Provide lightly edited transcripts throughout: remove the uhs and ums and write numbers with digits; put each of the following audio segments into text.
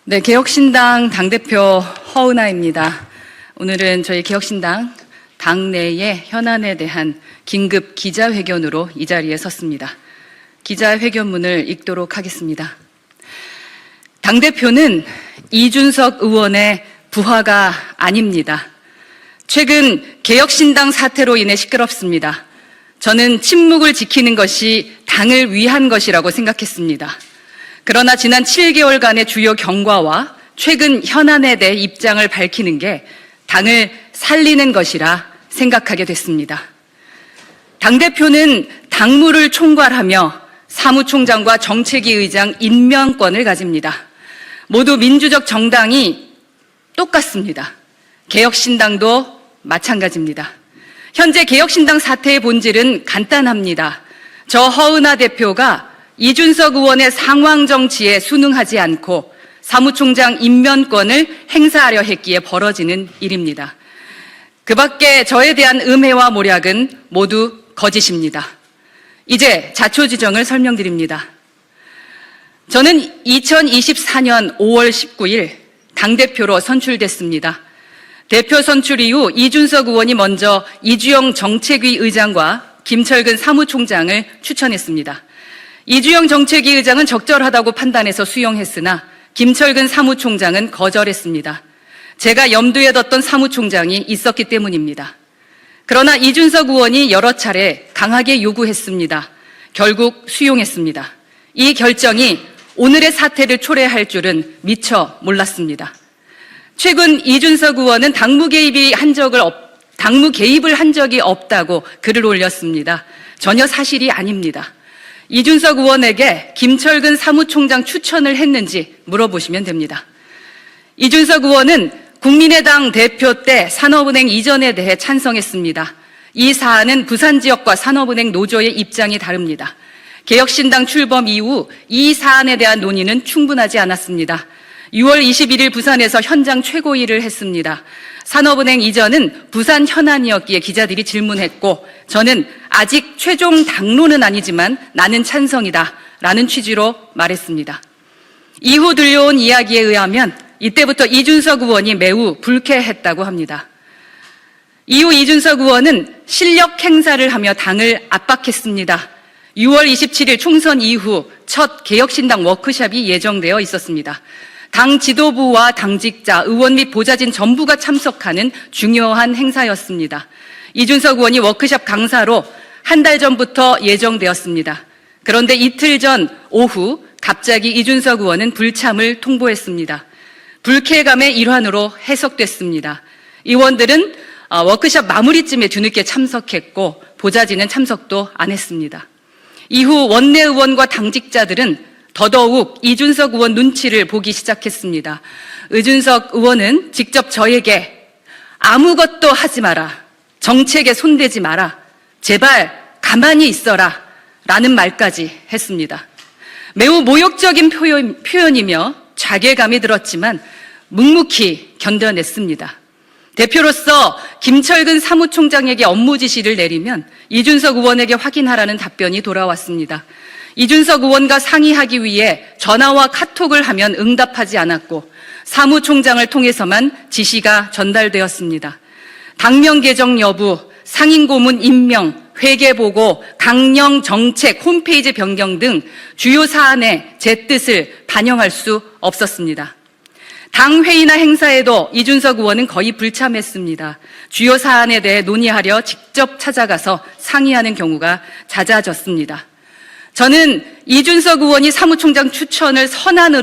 네, 개혁신당 당대표 허은하입니다. 오늘은 저희 개혁신당 당내의 현안에 대한 긴급 기자회견으로 이 자리에 섰습니다. 기자회견문을 읽도록 하겠습니다. 당대표는 이준석 의원의 부하가 아닙니다. 최근 개혁신당 사태로 인해 시끄럽습니다. 저는 침묵을 지키는 것이 당을 위한 것이라고 생각했습니다. 그러나 지난 7개월간의 주요 경과와 최근 현안에 대해 입장을 밝히는 게 당을 살리는 것이라 생각하게 됐습니다. 당대표는 당무를 총괄하며 사무총장과 정책위 의장 임명권을 가집니다. 모두 민주적 정당이 똑같습니다. 개혁신당도 마찬가지입니다. 현재 개혁신당 사태의 본질은 간단합니다. 저 허은하 대표가 이준석 의원의 상황 정치에 순응하지 않고 사무총장 임명권을 행사하려 했기에 벌어지는 일입니다. 그 밖에 저에 대한 음해와 모략은 모두 거짓입니다. 이제 자초지정을 설명드립니다. 저는 2024년 5월 19일 당대표로 선출됐습니다. 대표 선출 이후 이준석 의원이 먼저 이주영 정책위 의장과 김철근 사무총장을 추천했습니다. 이주영 정책위 의장은 적절하다고 판단해서 수용했으나 김철근 사무총장은 거절했습니다. 제가 염두에 뒀던 사무총장이 있었기 때문입니다. 그러나 이준석 의원이 여러 차례 강하게 요구했습니다. 결국 수용했습니다. 이 결정이 오늘의 사태를 초래할 줄은 미처 몰랐습니다. 최근 이준석 의원은 당무 개입을 한 적이 없다고 글을 올렸습니다. 전혀 사실이 아닙니다. 이준석 의원에게 김철근 사무총장 추천을 했는지 물어보시면 됩니다. 이준석 의원은 국민의당 대표 때 산업은행 이전에 대해 찬성했습니다. 이 사안은 부산 지역과 산업은행 노조의 입장이 다릅니다. 개혁신당 출범 이후 이 사안에 대한 논의는 충분하지 않았습니다. 6월 21일 부산에서 현장 최고위를 했습니다. 산업은행 이전은 부산 현안이었기에 기자들이 질문했고 저는 아직 최종 당론은 아니지만 나는 찬성이다 라는 취지로 말했습니다. 이후 들려온 이야기에 의하면 이때부터 이준석 의원이 매우 불쾌했다고 합니다. 이후 이준석 의원은 실력 행사를 하며 당을 압박했습니다. 6월 27일 총선 이후 첫 개혁신당 워크숍이 예정되어 있었습니다. 당 지도부와 당직자, 의원 및 보좌진 전부가 참석하는 중요한 행사였습니다. 이준석 의원이 워크숍 강사로 한 달 전부터 예정되었습니다. 그런데 이틀 전 오후 갑자기 이준석 의원은 불참을 통보했습니다. 불쾌감의 일환으로 해석됐습니다. 의원들은 워크숍 마무리쯤에 뒤늦게 참석했고 보좌진은 참석도 안 했습니다. 이후 원내 의원과 당직자들은 더더욱 이준석 의원 눈치를 보기 시작했습니다. 이준석 의원은 직접 저에게 아무것도 하지 마라, 정책에 손대지 마라, 제발 가만히 있어라 라는 말까지 했습니다. 매우 모욕적인 표현이며 자괴감이 들었지만 묵묵히 견뎌냈습니다. 대표로서 김철근 사무총장에게 업무 지시를 내리면 이준석 의원에게 확인하라는 답변이 돌아왔습니다. 이준석 의원과 상의하기 위해 전화와 카톡을 하면 응답하지 않았고 사무총장을 통해서만 지시가 전달되었습니다. 당명 개정 여부, 상임고문 임명, 회계보고, 강령 정책, 홈페이지 변경 등 주요 사안에 제 뜻을 반영할 수 없었습니다. 당 회의나 행사에도 이준석 의원은 거의 불참했습니다. 주요 사안에 대해 논의하려 직접 찾아가서 상의하는 경우가 잦아졌습니다. 저는 이준석 의원이 사무총장 추천을 선한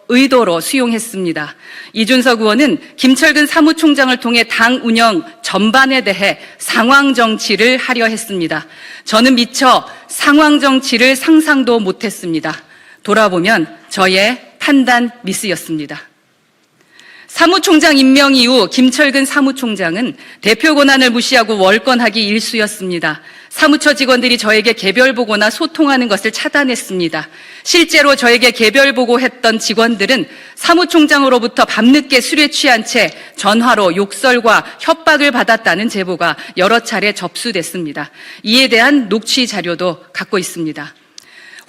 의도로 수용했습니다. 이준석 의원은 김철근 사무총장을 통해 당 운영 전반에 대해 상황 정치를 하려 했습니다. 저는 미처 상황 정치를 상상도 못했습니다. 돌아보면 저의 판단 미스였습니다. 사무총장 임명 이후 김철근 사무총장은 대표 권한을 무시하고 월권하기 일쑤였습니다. 사무처 직원들이 저에게 개별 보고나 소통하는 것을 차단했습니다. 실제로 저에게 개별 보고했던 직원들은 사무총장으로부터 밤늦게 술에 취한 채 전화로 욕설과 협박을 받았다는 제보가 여러 차례 접수됐습니다. 이에 대한 녹취 자료도 갖고 있습니다.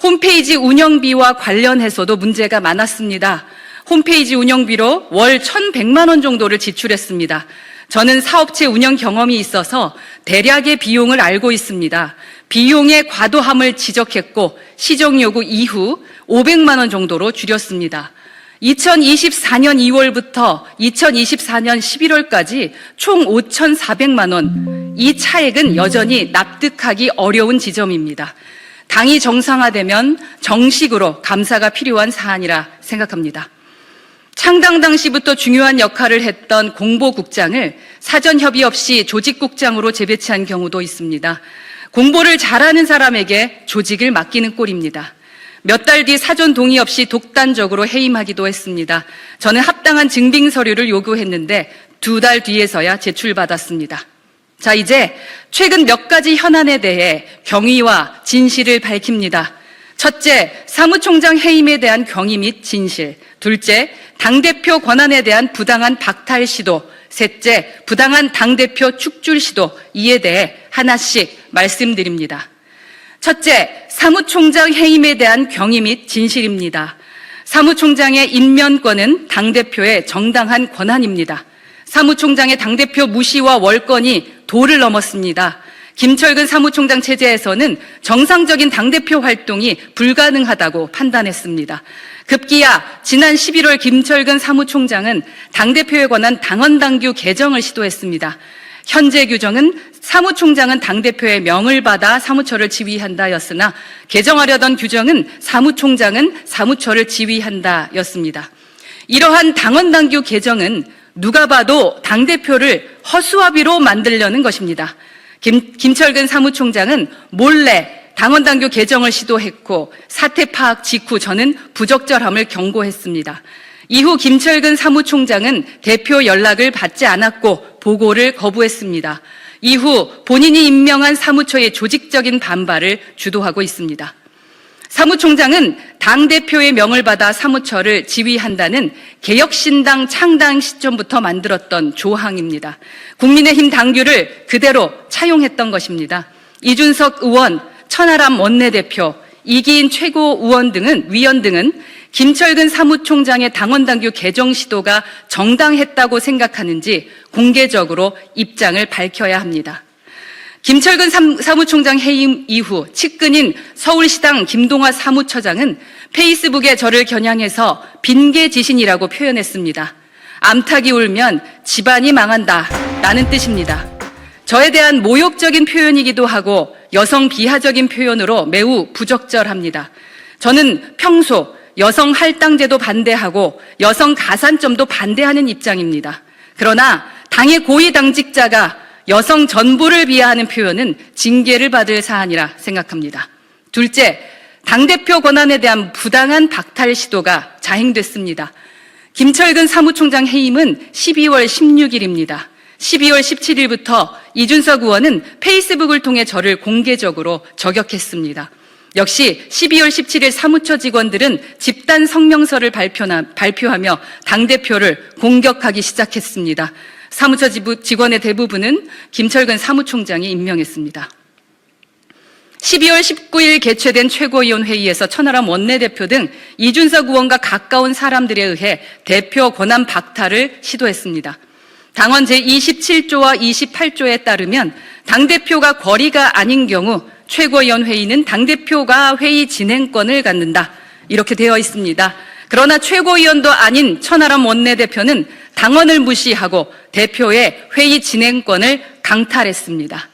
홈페이지 운영비와 관련해서도 문제가 많았습니다. 홈페이지 운영비로 월 1,100만 원 정도를 지출했습니다. 저는 사업체 운영 경험이 있어서 대략의 비용을 알고 있습니다. 비용의 과도함을 지적했고 시정 요구 이후 500만 원 정도로 줄였습니다. 2024년 2월부터 2024년 11월까지 총 5,400만 원. 이 차액은 여전히 납득하기 어려운 지점입니다. 당이 정상화되면 정식으로 감사가 필요한 사안이라 생각합니다. 창당 당시부터 중요한 역할을 했던 공보국장을 사전 협의 없이 조직국장으로 재배치한 경우도 있습니다. 공보를 잘하는 사람에게 조직을 맡기는 꼴입니다. 몇 달 뒤 사전 동의 없이 독단적으로 해임하기도 했습니다. 저는 합당한 증빙 서류를 요구했는데 2달 뒤에서야 제출받았습니다. 자, 이제 최근 몇 가지 현안에 대해 경위와 진실을 밝힙니다. 첫째, 사무총장 해임에 대한 경위 및 진실. 둘째, 당대표 권한에 대한 부당한 박탈 시도. 셋째, 부당한 당대표 축출 시도. 이에 대해 하나씩 말씀드립니다. 첫째, 사무총장 해임에 대한 경위 및 진실입니다. 사무총장의 임면권은 당대표의 정당한 권한입니다. 사무총장의 당대표 무시와 월권이 도를 넘었습니다. 김철근 사무총장 체제에서는 정상적인 당대표 활동이 불가능하다고 판단했습니다. 급기야 지난 11월 김철근 사무총장은 당대표에 관한 당헌당규 개정을 시도했습니다. 현재 규정은 사무총장은 당대표의 명을 받아 사무처를 지휘한다였으나 개정하려던 규정은 사무총장은 사무처를 지휘한다였습니다. 이러한 당헌당규 개정은 누가 봐도 당대표를 허수아비로 만들려는 것입니다. 김철근 사무총장은 몰래 당헌당규 개정을 시도했고 사태 파악 직후 저는 부적절함을 경고했습니다. 이후 김철근 사무총장은 대표 연락을 받지 않았고 보고를 거부했습니다. 이후 본인이 임명한 사무처의 조직적인 반발을 주도하고 있습니다. 사무총장은 당대표의 명을 받아 사무처를 지휘한다는 개혁신당 창당 시점부터 만들었던 조항입니다. 국민의힘 당규를 그대로 차용했던 것입니다. 이준석 의원, 천하람 원내대표, 이기인 최고위원 등은 김철근 사무총장의 당헌당규 개정 시도가 정당했다고 생각하는지 공개적으로 입장을 밝혀야 합니다. 김철근 사무총장 해임 이후 측근인 서울시당 김동화 사무처장은 페이스북에 저를 겨냥해서 빈개지신이라고 표현했습니다. 암탉이 울면 집안이 망한다 라는 뜻입니다. 저에 대한 모욕적인 표현이기도 하고 여성 비하적인 표현으로 매우 부적절합니다. 저는 평소 여성 할당제도 반대하고 여성 가산점도 반대하는 입장입니다. 그러나 당의 고위 당직자가 여성 전부를 비하하는 표현은 징계를 받을 사안이라 생각합니다. 둘째, 당대표 권한에 대한 부당한 박탈 시도가 자행됐습니다. 김철근 사무총장 해임은 12월 16일입니다. 12월 17일부터 이준석 의원은 페이스북을 통해 저를 공개적으로 저격했습니다. 역시 12월 17일 사무처 직원들은 집단 성명서를 발표하며 당대표를 공격하기 시작했습니다. 사무처 직원의 대부분은 김철근 사무총장이 임명했습니다. 12월 19일 개최된 최고위원 회의에서 천하람 원내대표 등 이준석 의원과 가까운 사람들에 의해 대표 권한 박탈을 시도했습니다. 당헌 제27조와 28조에 따르면 당대표가 거리가 아닌 경우 최고위원 회의는 당대표가 회의 진행권을 갖는다. 이렇게 되어 있습니다. 그러나 최고위원도 아닌 천하람 원내대표는 당헌을 무시하고 대표의 회의 진행권을 강탈했습니다.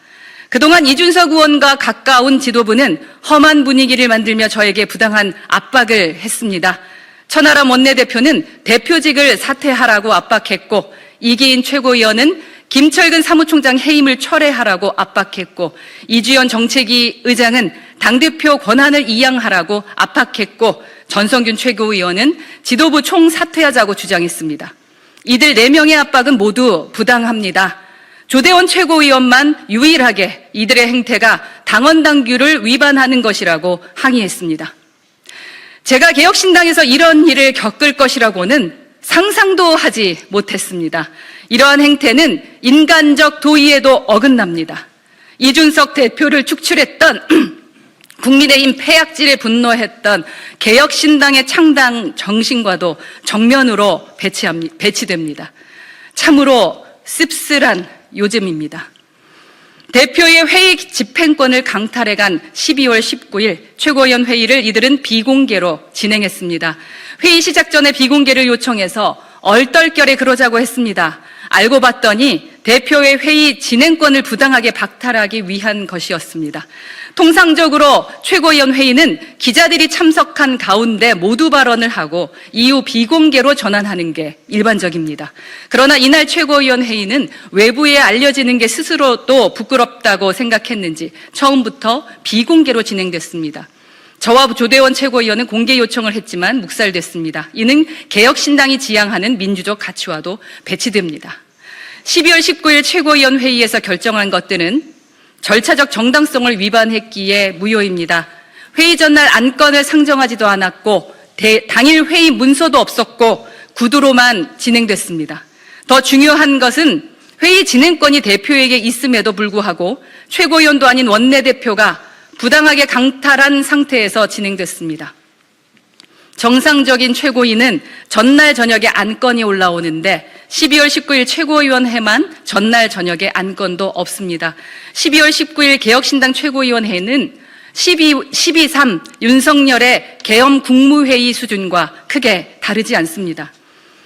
그동안 이준석 의원과 가까운 지도부는 험한 분위기를 만들며 저에게 부당한 압박을 했습니다. 천하람 원내대표는 대표직을 사퇴하라고 압박했고 이기인 최고위원은 김철근 사무총장 해임을 철회하라고 압박했고 이주연 정책위 의장은 당대표 권한을 이양하라고 압박했고 전성균 최고위원은 지도부 총사퇴하자고 주장했습니다. 이들 4명의 압박은 모두 부당합니다. 조대원 최고위원만 유일하게 이들의 행태가 당헌당규를 위반하는 것이라고 항의했습니다. 제가 개혁신당에서 이런 일을 겪을 것이라고는 상상도 하지 못했습니다. 이러한 행태는 인간적 도의에도 어긋납니다. 이준석 대표를 축출했던 국민의힘 폐악질에 분노했던 개혁신당의 창당 정신과도 정면으로 배치됩니다. 참으로 씁쓸한 요즘입니다. 대표의 회의 집행권을 강탈해간 12월 19일 최고위원 회의를 이들은 비공개로 진행했습니다. 회의 시작 전에 비공개를 요청해서 얼떨결에 그러자고 했습니다. 알고 봤더니 대표의 회의 진행권을 부당하게 박탈하기 위한 것이었습니다. 통상적으로 최고위원 회의는 기자들이 참석한 가운데 모두 발언을 하고 이후 비공개로 전환하는 게 일반적입니다. 그러나 이날 최고위원 회의는 외부에 알려지는 게 스스로도 부끄럽다고 생각했는지 처음부터 비공개로 진행됐습니다. 저와 조대원 최고위원은 공개 요청을 했지만 묵살됐습니다. 이는 개혁신당이 지향하는 민주적 가치와도 배치됩니다. 12월 19일 최고위원 회의에서 결정한 것들은 절차적 정당성을 위반했기에 무효입니다. 회의 전날 안건을 상정하지도 않았고 당일 회의 문서도 없었고 구두로만 진행됐습니다. 더 중요한 것은 회의 진행권이 대표에게 있음에도 불구하고 최고위원도 아닌 원내대표가 부당하게 강탈한 상태에서 진행됐습니다. 정상적인 최고위는 전날 저녁에 안건이 올라오는데 12월 19일 최고위원회만 전날 저녁에 안건도 없습니다. 12월 19일 개혁신당 최고위원회는 12.3 윤석열의 계엄 국무회의 수준과 크게 다르지 않습니다.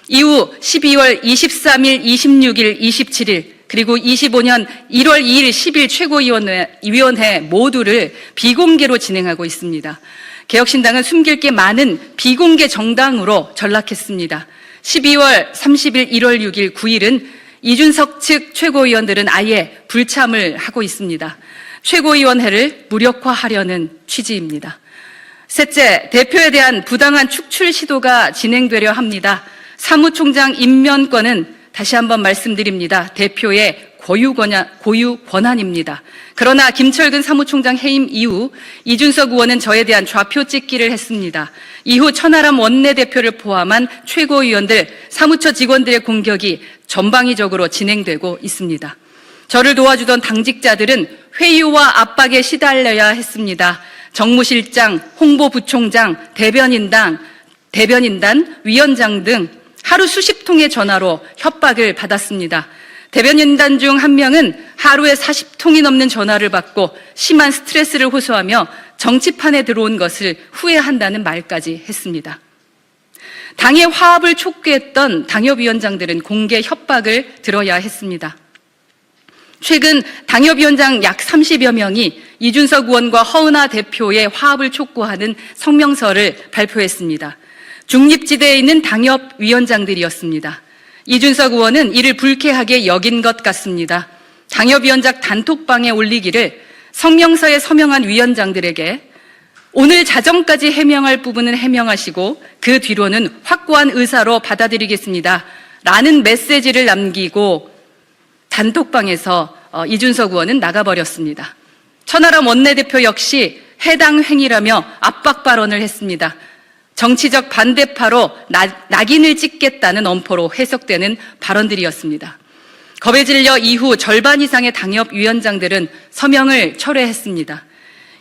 이후 12월 23일, 26일, 27일 그리고 25년 1월 2일, 10일 최고위원회 모두를 비공개로 진행하고 있습니다. 개혁신당은 숨길 게 많은 비공개 정당으로 전락했습니다. 12월 30일, 1월 6일, 9일은 이준석 측 최고위원들은 아예 불참을 하고 있습니다. 최고위원회를 무력화하려는 취지입니다. 셋째, 대표에 대한 부당한 축출 시도가 진행되려 합니다. 사무총장 임면권은 다시 한번 말씀드립니다. 대표의 고유 권한입니다. 그러나 김철근 사무총장 해임 이후 이준석 의원은 저에 대한 좌표 찍기를 했습니다. 이후 천하람 원내대표를 포함한 최고위원들, 사무처 직원들의 공격이 전방위적으로 진행되고 있습니다. 저를 도와주던 당직자들은 회유와 압박에 시달려야 했습니다. 정무실장, 홍보부총장, 대변인단, 위원장 등 하루 수십 통의 전화로 협박을 받았습니다. 대변인단 중 한 명은 하루에 40통이 넘는 전화를 받고 심한 스트레스를 호소하며 정치판에 들어온 것을 후회한다는 말까지 했습니다. 당의 화합을 촉구했던 당협위원장들은 공개 협박을 들어야 했습니다. 최근 당협위원장 약 30여 명이 이준석 의원과 허은하 대표의 화합을 촉구하는 성명서를 발표했습니다. 중립지대에 있는 당협위원장들이었습니다. 이준석 의원은 이를 불쾌하게 여긴 것 같습니다. 당협위원장 단톡방에 올리기를 성명서에 서명한 위원장들에게 오늘 자정까지 해명할 부분은 해명하시고 그 뒤로는 확고한 의사로 받아들이겠습니다. 라는 메시지를 남기고 단톡방에서 이준석 의원은 나가버렸습니다. 천하람 원내대표 역시 해당 행위라며 압박 발언을 했습니다. 정치적 반대파로 낙인을 찍겠다는 엄포로 해석되는 발언들이었습니다. 겁에 질려 이후 절반 이상의 당협위원장들은 서명을 철회했습니다.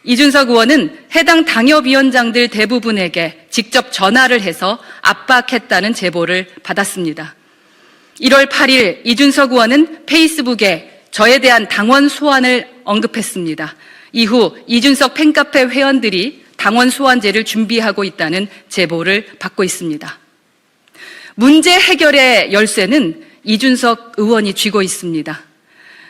이준석 의원은 해당 당협위원장들 대부분에게 직접 전화를 해서 압박했다는 제보를 받았습니다. 1월 8일 이준석 의원은 페이스북에 저에 대한 당원 소환을 언급했습니다. 이후 이준석 팬카페 회원들이 당원 소환제를 준비하고 있다는 제보를 받고 있습니다. 문제 해결의 열쇠는 이준석 의원이 쥐고 있습니다.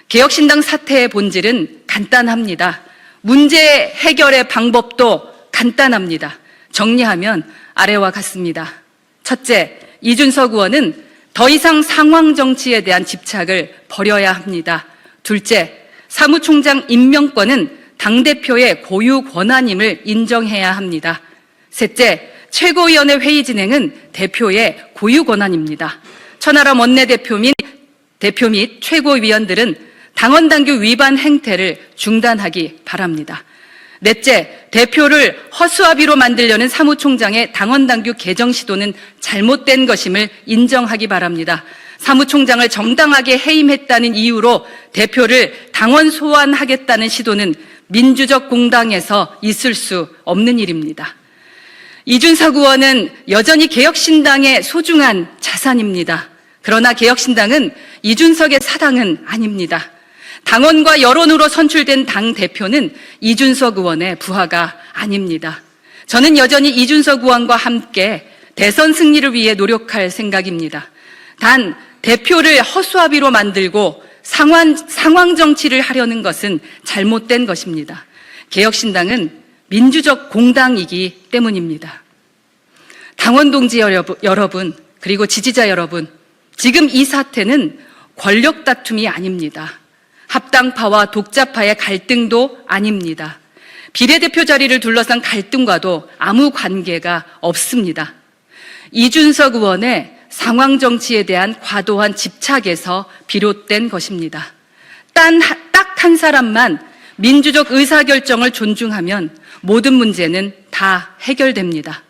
개혁신당 사태의 본질은 간단합니다. 문제 해결의 방법도 간단합니다. 정리하면 아래와 같습니다. 첫째, 이준석 의원은 더 이상 상황 정치에 대한 집착을 버려야 합니다. 둘째, 사무총장 임명권은 당대표의 고유 권한임을 인정해야 합니다. 셋째, 최고위원회 회의 진행은 대표의 고유 권한입니다. 천하람 원내대표 및 최고위원들은 당원당규 위반 행태를 중단하기 바랍니다. 넷째, 대표를 허수아비로 만들려는 사무총장의 당원당규 개정 시도는 잘못된 것임을 인정하기 바랍니다. 사무총장을 정당하게 해임했다는 이유로 대표를 당원 소환하겠다는 시도는 민주적 공당에서 있을 수 없는 일입니다. 이준석 의원은 여전히 개혁신당의 소중한 자산입니다. 그러나 개혁신당은 이준석의 사당은 아닙니다. 당원과 여론으로 선출된 당대표는 이준석 의원의 부하가 아닙니다. 저는 여전히 이준석 의원과 함께 대선 승리를 위해 노력할 생각입니다. 단 대표를 허수아비로 만들고 상황 정치를 하려는 것은 잘못된 것입니다. 개혁신당은 민주적 공당이기 때문입니다. 당원 동지 여러분, 그리고 지지자 여러분, 지금 이 사태는 권력 다툼이 아닙니다. 합당파와 독자파의 갈등도 아닙니다. 비례대표 자리를 둘러싼 갈등과도 아무 관계가 없습니다. 이준석 의원의 상황 정치에 대한 과도한 집착에서 비롯된 것입니다. 딱 한 사람만 민주적 의사결정을 존중하면 모든 문제는 다 해결됩니다.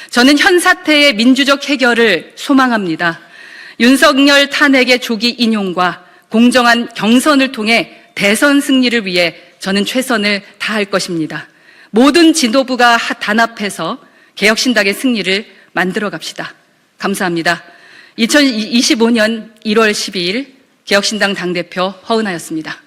저는 현 사태의 민주적 해결을 소망합니다. 윤석열 탄핵의 조기 인용과 공정한 경선을 통해 대선 승리를 위해 저는 최선을 다할 것입니다. 모든 지도부가 단합해서 개혁신당의 승리를 만들어 갑시다. 감사합니다. 2025년 1월 12일 개혁신당 당대표 허은하였습니다.